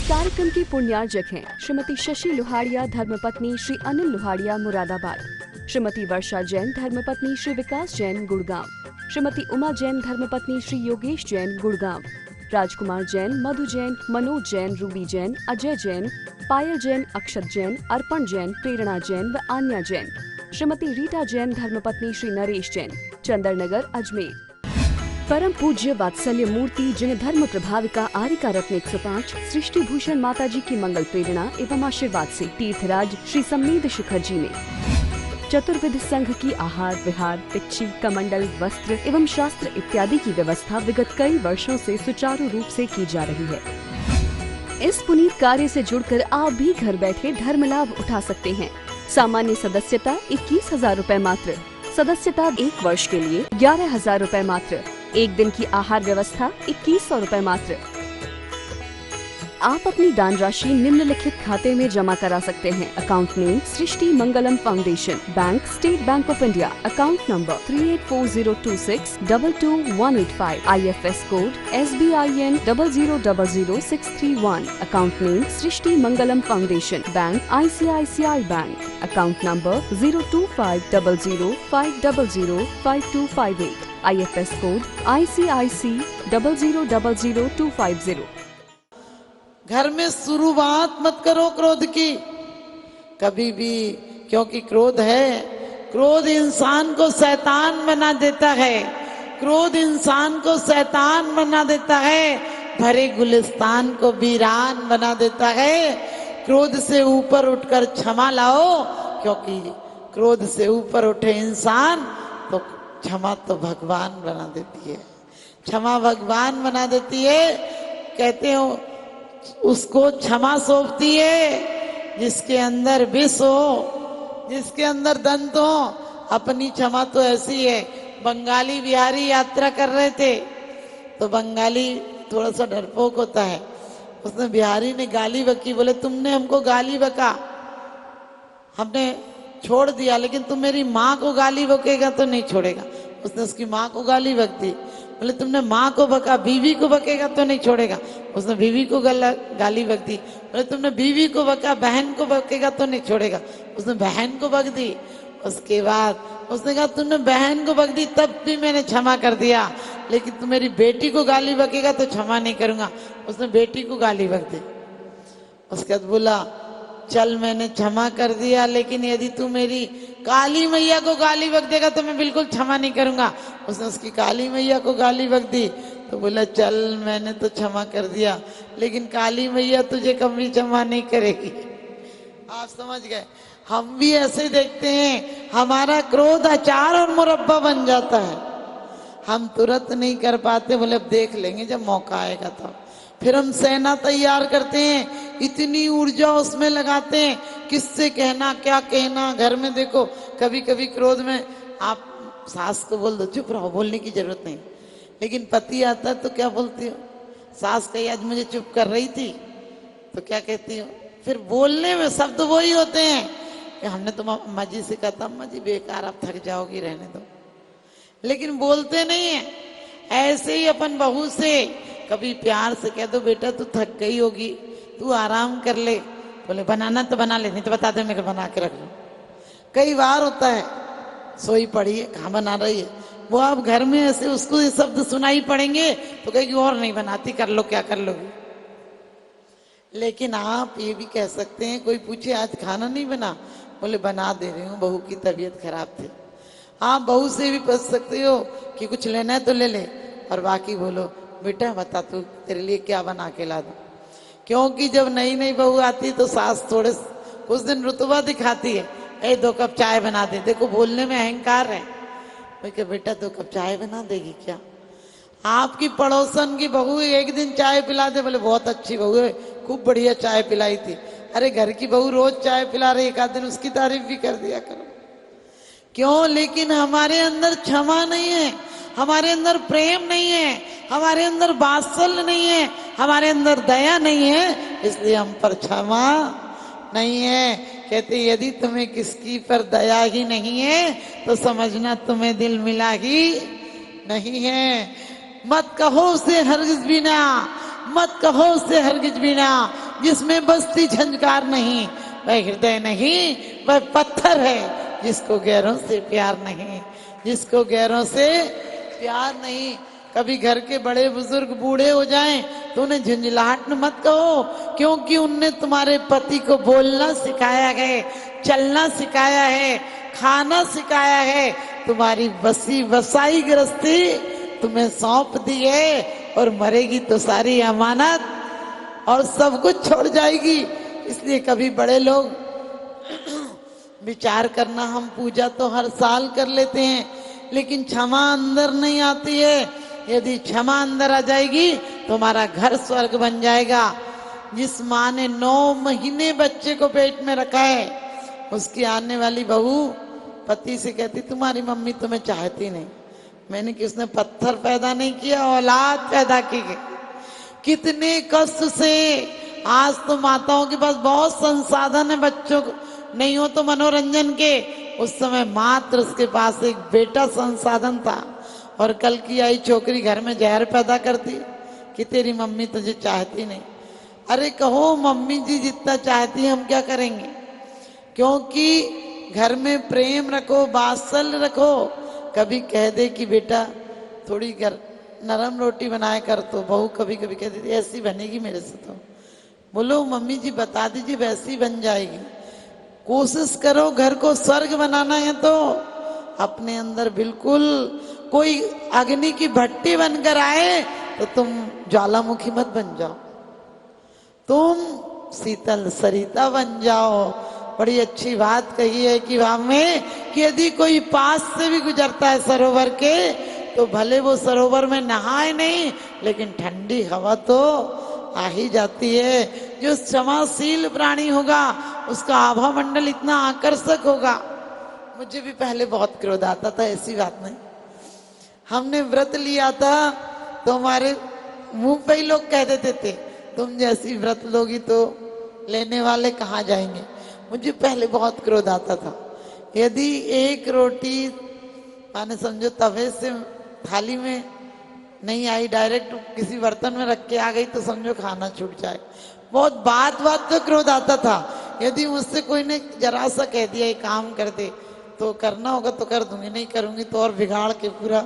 कार्यक्रम के पुण्यार्जक हैं श्रीमती शशि लोहाड़िया धर्मपत्नी श्री अनिल लोहाड़िया मुरादाबाद, श्रीमती वर्षा जैन धर्मपत्नी श्री विकास जैन गुड़गांव, श्रीमती उमा जैन धर्मपत्नी श्री योगेश जैन गुड़गांव, राजकुमार जैन, मधु जैन, मनोज जैन, रूबी जैन, अजय जैन, पायल जैन, अक्षत जैन, अर्पण जैन, प्रेरणा जैन व आन्या जैन, श्रीमती रीटा जैन धर्मपत्नी श्री नरेश जैन, चंदरनगर अजमेर। परम पूज्य वात्सल्य मूर्ति जिन धर्म प्रभाविका आरिका रत्न 105 सृष्टि भूषण माता जी की मंगल प्रेरणा एवं आशीर्वाद से तीर्थराज श्री सम्मेद शिखर जी में चतुर्विध संघ की आहार विहार, पिच्छी, कमंडल, वस्त्र एवं शास्त्र इत्यादि की व्यवस्था विगत कई वर्षों से सुचारू रूप से की जा रही है। इस पुनीत कार्य से जुड़कर आप भी घर बैठे धर्म लाभ उठा सकते हैं। सामान्य सदस्यता 21,000 रूपए मात्र, सदस्यता 1 वर्ष के लिए 11,000 रूपए मात्र, एक दिन की आहार व्यवस्था 2100 रूपए मात्र। आप अपनी दान राशि निम्नलिखित खाते में जमा करा सकते हैं। Account name Srishti Mangalam foundation, bank state bank of India, account number 384026222185, IFS code SBIN 0000631, account name Srishti Mangalam foundation, bank ICICI bank, account number 0250050052258, IFS code ICIC 0000250। घर में शुरुआत मत करो क्रोध की कभी भी, क्योंकि क्रोध है, क्रोध इंसान को शैतान बना देता है, क्रोध इंसान को शैतान बना देता है, भरे गुलिस्तान को वीरान बना देता है। क्रोध से ऊपर उठकर क्षमा लाओ, क्योंकि क्रोध से ऊपर उठे इंसान तो क्षमा तो भगवान बना देती है, क्षमा भगवान बना देती है। कहते हो उसको क्षमा सौंपती है जिसके अंदर विष हो, जिसके अंदर दंत हो। अपनी क्षमा तो ऐसी है। बंगाली बिहारी यात्रा कर रहे थे तो बंगाली थोड़ा सा डरपोक होता है, उसने बिहारी ने गाली बकी, बोले तुमने हमको गाली बका, हमने छोड़ दिया, लेकिन तुम मेरी माँ को गाली बकेगा तो नहीं छोड़ेगा। उसने उसकी माँ को गाली बक दी। बोले तुमने माँ को बका, बीवी को बकेगा तो नहीं छोड़ेगा। उसने बीवी को गाली बक दी। बोले तुमने बीवी को बका, बहन को बकेगा तो नहीं छोड़ेगा। उसने बहन को बक दी। उसके बाद उसने कहा तुमने बहन को बक दी तब भी मैंने क्षमा कर दिया, लेकिन तुम मेरी बेटी को गाली बकेगा तो क्षमा नहीं करूंगा। उसने बेटी को गाली बक दी। उसके बाद बोला चल मैंने क्षमा कर दिया, लेकिन यदि तू मेरी काली मैया को गाली बक देगा तो मैं बिल्कुल क्षमा नहीं करूंगा। उसने उसकी काली मैया को गाली बक दी तो बोला चल मैंने तो क्षमा कर दिया, लेकिन काली मैया तुझे कभी क्षमा नहीं करेगी। आप समझ गए। हम भी ऐसे देखते हैं, हमारा क्रोध अचार और मुरब्बा बन जाता है, हम तुरंत नहीं कर पाते, बोले अब देख लेंगे जब मौका आएगा तब। फिर हम सेना तैयार करते हैं, इतनी ऊर्जा उसमें लगाते हैं, किससे कहना क्या कहना। घर में देखो कभी कभी क्रोध में आप सास को बोल दो चुप रहो, बोलने की जरूरत नहीं, लेकिन पति आता है तो क्या बोलती हो? सास कही आज मुझे चुप कर रही थी तो क्या कहती हो? फिर बोलने में शब्द वही होते हैं कि हमने तो अम्मा जी से कहा था अम्मा जी बेकार आप थक जाओगी रहने दो, लेकिन बोलते नहीं है। ऐसे ही अपन बहू से कभी प्यार से कह दो बेटा तू थक गई होगी, तू आराम कर ले, बोले बनाना तो बना ले, नहीं तो बता दे मैं बना के रख लूं। कई बार होता है सोई पड़ी है कहाँ बना रही है, वो आप घर में ऐसे उसको ये शब्द सुनाई पड़ेंगे तो कहेगी और नहीं बनाती, कर लो क्या कर लोगी। लेकिन आप ये भी कह सकते हैं, कोई पूछे आज खाना नहीं बना, बोले बना दे रही हूँ बहू की तबीयत खराब थी। आप बहू से भी पूछ सकते हो कि कुछ लेना है तो ले ले, और बाकी बोलो बेटा बता तू तेरे लिए क्या बना के ला दूं। क्योंकि जब नई नई बहू आती तो सास थोड़े कुछ दिन रुतबा दिखाती है, ए 2 कप चाय बना दे। देखो बोलने में अहंकार है। मैं क्या बेटा 2 कप चाय बना देगी क्या? आपकी पड़ोसन की बहू एक दिन चाय पिला दे, बोले बहुत अच्छी बहू है, खूब बढ़िया चाय पिलाई थी। अरे घर की बहू रोज चाय पिला रही, एक आध दिन उसकी तारीफ भी कर दिया करो। क्यों? लेकिन हमारे अंदर क्षमा नहीं है, हमारे अंदर प्रेम नहीं है, हमारे अंदर वात्सल्य नहीं है, हमारे अंदर दया नहीं है, इसलिए हम पर क्षमा नहीं है। कहते यदि तुम्हें किसकी पर दया ही नहीं है तो समझना तुम्हें दिल मिला ही नहीं है। मत कहो उसे हरगिज भी ना, मत कहो उसे हरगिज भी ना, जिसमें बस्ती झंझकार नहीं, वह हृदय नहीं, वह पत्थर है जिसको गैरों से प्यार नहीं, जिसको गैरों से प्यार नहीं। कभी घर के बड़े बुजुर्ग बूढ़े हो जाएं तो उन्हें झुंझलाहट में मत कहो, क्योंकि उनने तुम्हारे पति को बोलना सिखाया है, चलना सिखाया है, खाना सिखाया है। तुम्हारी बसी बसाई गृहस्थी तुम्हें सौंप दी है और मरेगी तो सारी अमानत और सब कुछ छोड़ जाएगी। इसलिए कभी बड़े लोग विचार करना, हम पूजा तो हर साल कर लेते हैं लेकिन क्षमा अंदर नहीं आती है। यदि क्षमा अंदर आ जाएगी तो हमारा घर स्वर्ग बन जाएगा। जिस माँ ने 9 महीने बच्चे को पेट में रखा है, उसकी आने वाली बहू पति से कहती तुम्हारी मम्मी तुम्हें चाहती नहीं। मैंने कि उसने पत्थर पैदा नहीं किया, औलाद पैदा की है। कितने कष्ट से। आज तो माताओं के पास बहुत संसाधन है बच्चों को नहीं हो तो मनोरंजन के। उस समय मात्र उसके पास एक बेटा संसाधन था और कल की आई छोकरी घर में जहर पैदा करती कि तेरी मम्मी तुझे चाहती नहीं। अरे कहो मम्मी जी जितना चाहती है हम क्या करेंगे, क्योंकि घर में प्रेम रखो, वात्सल्य रखो। कभी कह दे कि बेटा थोड़ी नरम रोटी बनाया कर, तो बहू कभी कभी कह देती ऐसी बनेगी मेरे से तो। बोलो मम्मी जी बता दीजिए वैसी बन जाएगी। कोशिश करो घर को स्वर्ग बनाना है तो अपने अंदर बिल्कुल कोई अग्नि की भट्टी बनकर आए तो तुम ज्वालामुखी मत बन जाओ, तुम शीतल सरिता बन जाओ। बड़ी अच्छी बात कही है कि वहां में कि यदि कोई पास से भी गुजरता है सरोवर के तो भले वो सरोवर में नहाए नहीं लेकिन ठंडी हवा तो आ ही जाती है। जो क्षमाशील प्राणी होगा उसका आभा मंडल इतना आकर्षक होगा। मुझे भी पहले बहुत क्रोध आता था, ऐसी बात नहीं। हमने व्रत लिया था तो हमारे मुंह पे ही लोग कह देते थे तुम जैसी व्रत लोगी तो लेने वाले कहाँ जाएंगे। मुझे पहले बहुत क्रोध आता था। यदि एक रोटी माने समझो तवे से थाली में नहीं आई, डायरेक्ट किसी बर्तन में रख के आ गई तो समझो खाना छूट जाए। बहुत बात तो क्रोध आता था। यदि मुझसे कोई ने जरा सा कह दिया ये काम कर दे तो करना होगा तो कर दूंगी, नहीं करूंगी तो और बिगाड़ के पूरा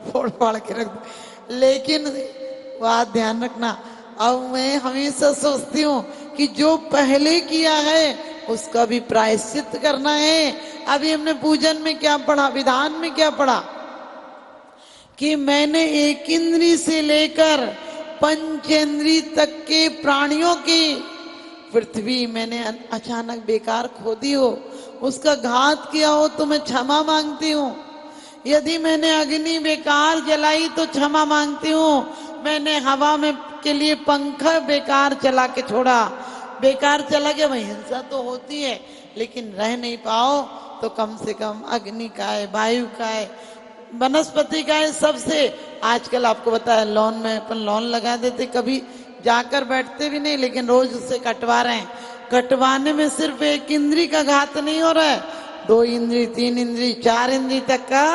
फोड़ फाड़ के रख दूं। लेकिन बात ध्यान रखना, अब मैं हमेशा सोचती हूँ कि जो पहले किया है उसका भी प्रायश्चित करना है। अभी हमने पूजन में क्या पढ़ा, विधान में क्या पढ़ा कि मैंने एक इंद्री से लेकर पंचेंद्री तक के प्राणियों की पृथ्वी मैंने अचानक बेकार खोदी हो, उसका घात किया हो तो मैं क्षमा मांगती हूँ। यदि मैंने अग्नि बेकार जलाई तो क्षमा मांगती हूँ। मैंने हवा में के लिए पंखा बेकार चला के छोड़ा, बेकार चला गया, वही हिंसा तो होती है लेकिन रह नहीं पाओ तो कम से कम अग्नि का है, वायु का है, वनस्पति का है, सबसे। आजकल आपको बताया लॉन में अपन लॉन लगा देते, कभी जाकर बैठते भी नहीं लेकिन रोज उससे कटवा रहे हैं। कटवाने में सिर्फ एक इंद्री का घात नहीं हो रहा है, 2 इंद्री 3 इंद्री 4 इंद्री तक का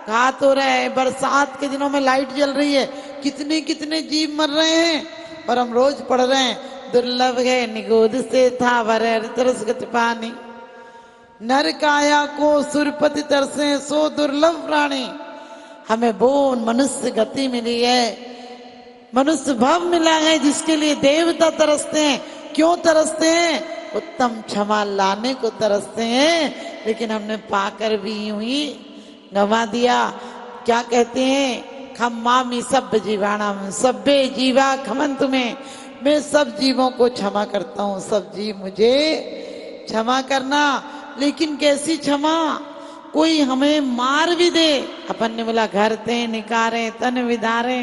घात हो रहा है। बरसात के दिनों में लाइट जल रही है, कितने कितने जीव मर रहे हैं और हम रोज पढ़ रहे हैं दुर्लभ है निगोद से था वर तरस गति पानी, नर काया को सुरपति तरसे सो दुर्लभ प्राणी। हमें वो मनुष्य गति मिली है, मनुष्य भाव मिला है जिसके लिए देवता तरसते हैं। क्यों तरसते हैं? उत्तम क्षमा लाने को तरसते हैं, लेकिन हमने पाकर भी यूं ही गंवा दिया। क्या कहते हैं, खम्मामी सब जीवाणाम सभ्य जीवा खमन तुम्हें। मैं सब जीवों को क्षमा करता हूँ, सब जीव मुझे क्षमा करना। लेकिन कैसी क्षमा? कोई हमें मार भी दे, अपन ने बोला घर ते निकारे तन विदारे,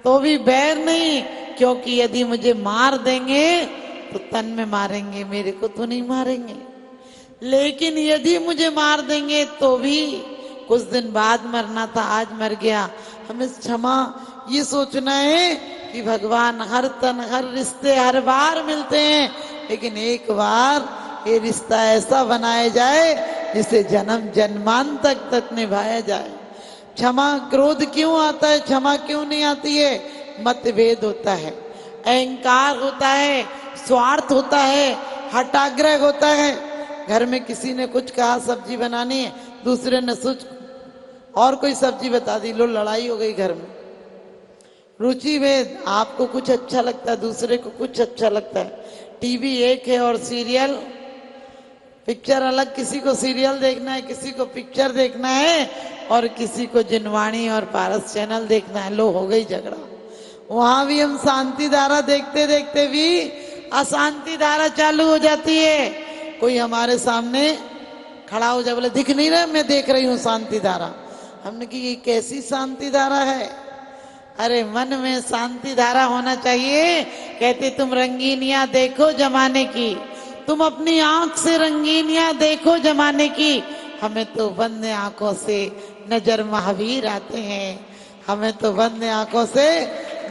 तो भी बैर नहीं, क्योंकि यदि मुझे मार देंगे तो तन में मारेंगे, मेरे को तो नहीं मारेंगे। लेकिन यदि मुझे मार देंगे तो भी कुछ दिन बाद मरना था, आज मर गया। हमें क्षमा ये सोचना है कि भगवान हर तन हर रिश्ते हर बार मिलते हैं, लेकिन एक बार ये रिश्ता ऐसा बनाया जाए जिसे जन्म जन्मांतर तक निभाया जाए। क्षमा, क्रोध क्यों आता है, क्षमा क्यों नहीं आती है? मतभेद होता है, अहंकार होता है, स्वार्थ होता है, हठाग्रह होता है। घर में किसी ने कुछ कहा सब्जी बनानी है, दूसरे ने सोच और कोई सब्जी बता दी, लो लड़ाई हो गई घर में। रुचि भेद, आपको कुछ अच्छा लगता है, दूसरे को कुछ अच्छा लगता है। टीवी एक है और सीरियल पिक्चर अलग, किसी को सीरियल देखना है, किसी को पिक्चर देखना है और किसी को जिनवाणी और पारस चैनल देखना है। लो हो गई झगड़ा। वहां भी हम शांति धारा देखते देखते भी अशांति धारा चालू हो जाती है। कोई हमारे सामने खड़ा हो जाए, बोले दिख नहीं रहा, मैं देख रही हूँ शांति धारा। हमने कि ये कैसी शांति धारा है? अरे मन में शांति धारा होना चाहिए। कहते तुम रंगीनियां देखो जमाने की, तुम अपनी आंख से रंगीनियां देखो जमाने की। हमें तो बंद आंखों से नजर महावीर आते हैं, हमें तो बंद आंखों से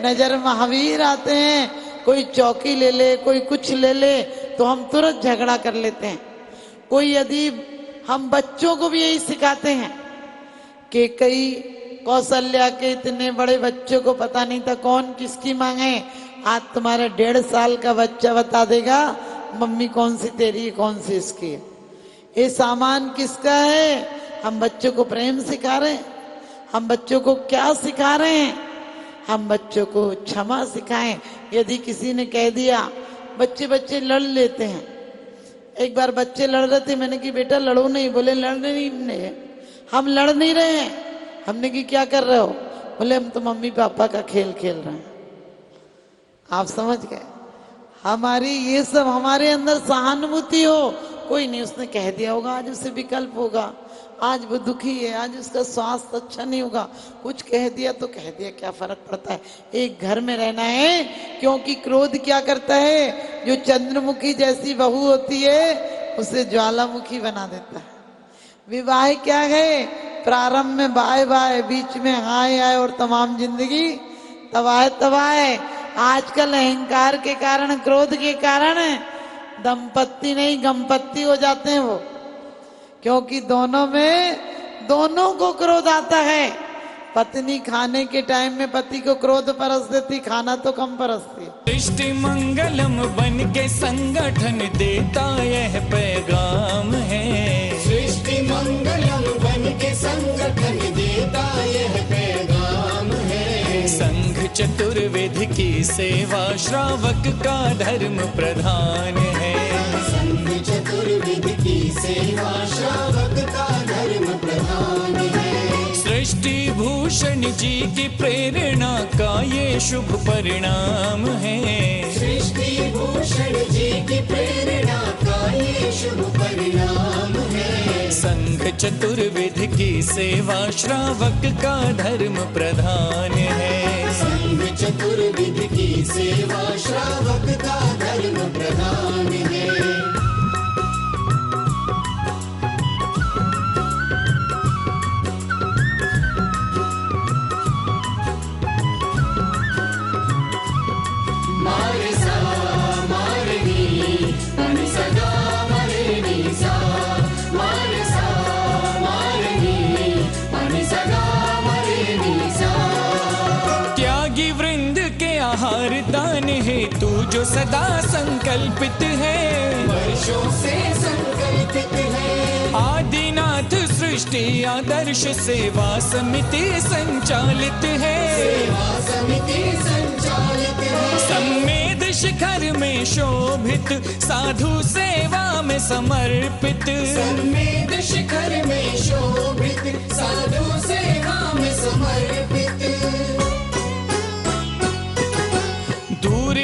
नजर महावीर आते हैं। कोई चौकी ले ले, कोई कुछ ले ले तो हम तुरंत झगड़ा कर लेते हैं। कोई यदि हम बच्चों को भी यही सिखाते हैं कि कई कौशल्या के इतने बड़े बच्चों को पता नहीं था कौन किसकी मांगे। आज तुम्हारे 1.5 साल का बच्चा बता देगा मम्मी कौन सी तेरी है, कौन सी इसकी है, ये सामान किसका है। हम बच्चों को प्रेम सिखा रहे हैं। हम बच्चों को क्या सिखा रहे हैं? हम बच्चों को क्षमा सिखाएं। यदि किसी ने कह दिया, बच्चे लड़ लेते हैं। एक बार बच्चे लड़ रहे थे, मैंने कि बेटा लड़ो नहीं। बोले लड़ने नहीं, हम लड़ नहीं रहे हैं। हमने कि क्या कर रहे हो? बोले हम तो मम्मी पापा का खेल खेल रहे हैं। आप समझ गए? हमारी ये सब हमारे अंदर सहानुभूति हो। कोई नहीं, उसने कह दिया होगा, आज उसे विकल्प होगा, आज वो दुखी है, आज उसका स्वास्थ्य अच्छा नहीं होगा, कुछ कह दिया तो कह दिया, क्या फर्क पड़ता है। एक घर में रहना है, क्योंकि क्रोध क्या करता है, जो चंद्रमुखी जैसी बहू होती है उसे ज्वालामुखी बना देता है। विवाह क्या है? प्रारंभ में बाय बाय, बीच में हाय हाय और तमाम जिंदगी तबाह तबाह। आजकल अहंकार के कारण, क्रोध के कारण दंपत्ति नहीं गंपत्ति हो जाते हैं वो, क्योंकि दोनों को क्रोध आता है। पत्नी खाने के टाइम में पति को क्रोध परस देती, खाना तो कम परसती। सृष्टि मंगलम बन के संगठन देता यह पैगाम है। सृष्टि मंगलम बन के संगठन देता यह पैगाम है। संघ चतुर्वेद की सेवा श्रावक का धर्म प्रधान है। संघ चतुर्वेद की सेवा श्रावक का धर्म प्रधान है। सृष्टि भूषण जी की प्रेरणा का ये शुभ परिणाम है। सृष्टि भूषण जी की प्रेरणा का ये शुभ परिणाम है। संघ चतुर्वेद की सेवा श्रावक का धर्म प्रधान है। संघ चतुर्वेद की सेवा श्रावक का धर्म प्रधान है। आहार दान है तू जो सदा संकल्पित है, वर्षों से संकल्पित है। आदिनाथ सृष्टि आदर्श सेवा समिति संचालित है। सेवा समिति संचालित है। सम्मेद शिखर में शोभित, साधु सेवा में समर्पित। सम्मेद शिखर में शोभित, साधु सेवा में समर्पित।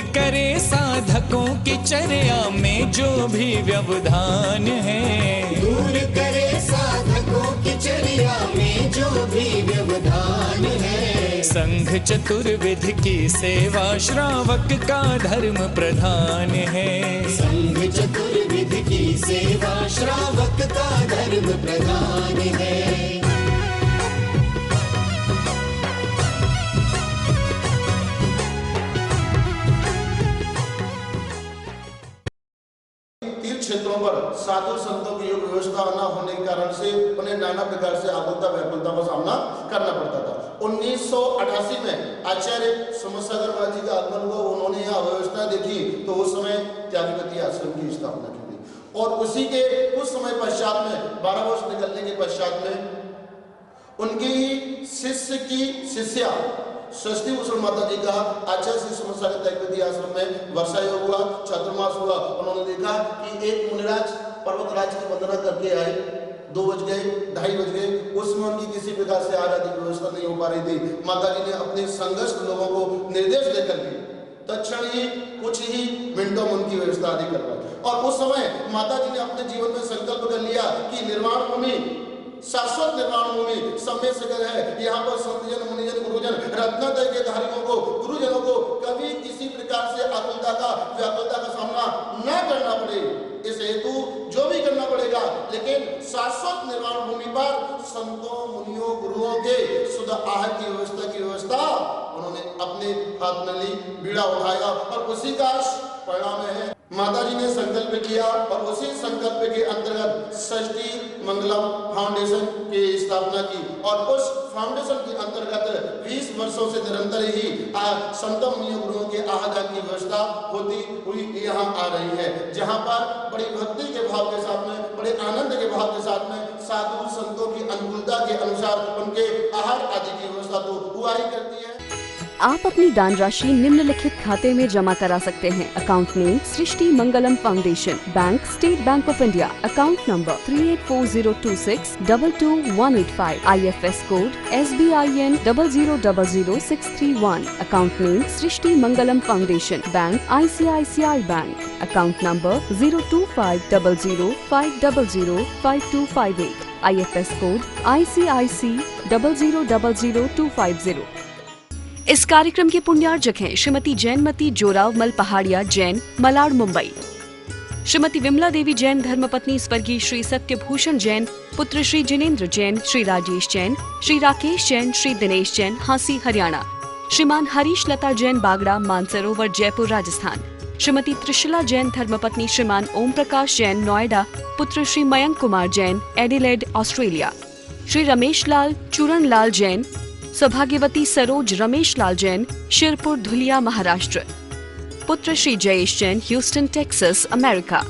करे साधकों की चर्या में जो भी व्यवधान है। दूर करे साधकों की चर्या में जो भी व्यवधान है। संघ चतुर्वेद की सेवा श्रावक का धर्म प्रधान है। संघ चतुर्वेद की सेवा श्रावक का धर्म प्रधान है। क्षेत्रों पर साधु संतों की योग व्यवस्था न होने के कारण से उन्हें नाना प्रकार से आकुलता व्याकुलता का सामना करना पड़ता था। 1988 में आचार्य समसागर महाराज जी का आगमन हुआ, उन्होंने यहाँ व्यवस्था देखी तो उस समय त्यागपति आश्रम की स्थापना की गई और उसी के कुछ समय पश्चात में 12 वर्ष निकलने के पश्चात में उनकी शिष्य की शिष्या षष्ठी भूषण माता जी का आचार्य श्री समसागर त्यागपति आश्रम में वर्षा योग हुआ, चातुर्मास हुआ। उन्होंने देखा कि एक मुनिराज पर्वतराज की वंदना करके आए, 2 बज गए, 2:30 बज गए, उसमें उनकी किसी प्रकार से आराध्य की व्यवस्था नहीं हो पा रही थी। माता जी ने अपने संघर्ष लोगों को निर्देश देकर के तत्क्षण ही कुछ ही मिनटों में उनकी व्यवस्था आदि करवाई और उस समय माता जी ने अपने जीवन में संकल्प कर लिया कि निर्वाण भूमि, शाश्वत निर्वाण भूमि समय सगर है। यहाँ पर संतजन, मुनिजन, गुरुजन, रत्नत्रय के धारियों को, गुरुजनों को कभी किसी प्रकार से आकुलता का व्याकुलता का सामना न करना पड़े, इस हेतु जो भी करना पड़ेगा, लेकिन शाश्वत निर्वाण भूमि पर संतों, मुनियों, गुरुओं के शुद्ध आहार की व्यवस्था उन्होंने अपने हाथ में ली, बीड़ा उठाया और उसी का परिणाम है माता जी ने संकल्प किया और उसी संकल्प के अंतर्गत षष्ठी मंगलम फाउंडेशन की स्थापना की और उस फाउंडेशन के अंतर्गत 20 वर्षों से निरंतर ही संतों, मुनियों, गुरुओं के आहार की व्यवस्था होती हुई यहाँ आ रही है, जहाँ पर बड़ी भक्ति के भाव के साथ में, बड़े आनंद के भाव के साथ में साधु संतों की अनुकूलता के अनुसार उनके आहार आदि की व्यवस्था तो हुआ ही करती है। आप अपनी दान राशि निम्नलिखित खाते में जमा करा सकते हैं। Account name Srishti Mangalam foundation, bank state bank of India, account number 384026222185, IFS code SBIN 0000631, account name Srishti Mangalam foundation, bank ICICI bank, account number 0250050052258, IFS code ICIC 0000250। इस कार्यक्रम के पुण्यार्जक हैं श्रीमती जैनमती जोराव मल पहाड़िया जैन, मलाड, मुंबई। श्रीमती विमला देवी जैन धर्मपत्नी स्वर्गीय श्री सत्यभूषण जैन, पुत्र श्री जिनेन्द्र जैन, श्री राजेश जैन, श्री राकेश जैन, श्री दिनेश जैन, हांसी, हरियाणा। श्रीमान हरीश लता जैन बागड़ा, मानसरोवर, जयपुर, राजस्थान। श्रीमती त्रिशला जैन धर्मपत्नी श्रीमान ओम प्रकाश जैन, नोएडा, पुत्र श्री मयंक कुमार जैन, एडिलेड, ऑस्ट्रेलिया। श्री रमेश लाल चूरण लाल जैन, सौभाग्यवती सरोज रमेश लाल जैन, शिरपुर, धुलिया, महाराष्ट्र। पुत्र Shri Jayesh Jain, Houston, Texas, America.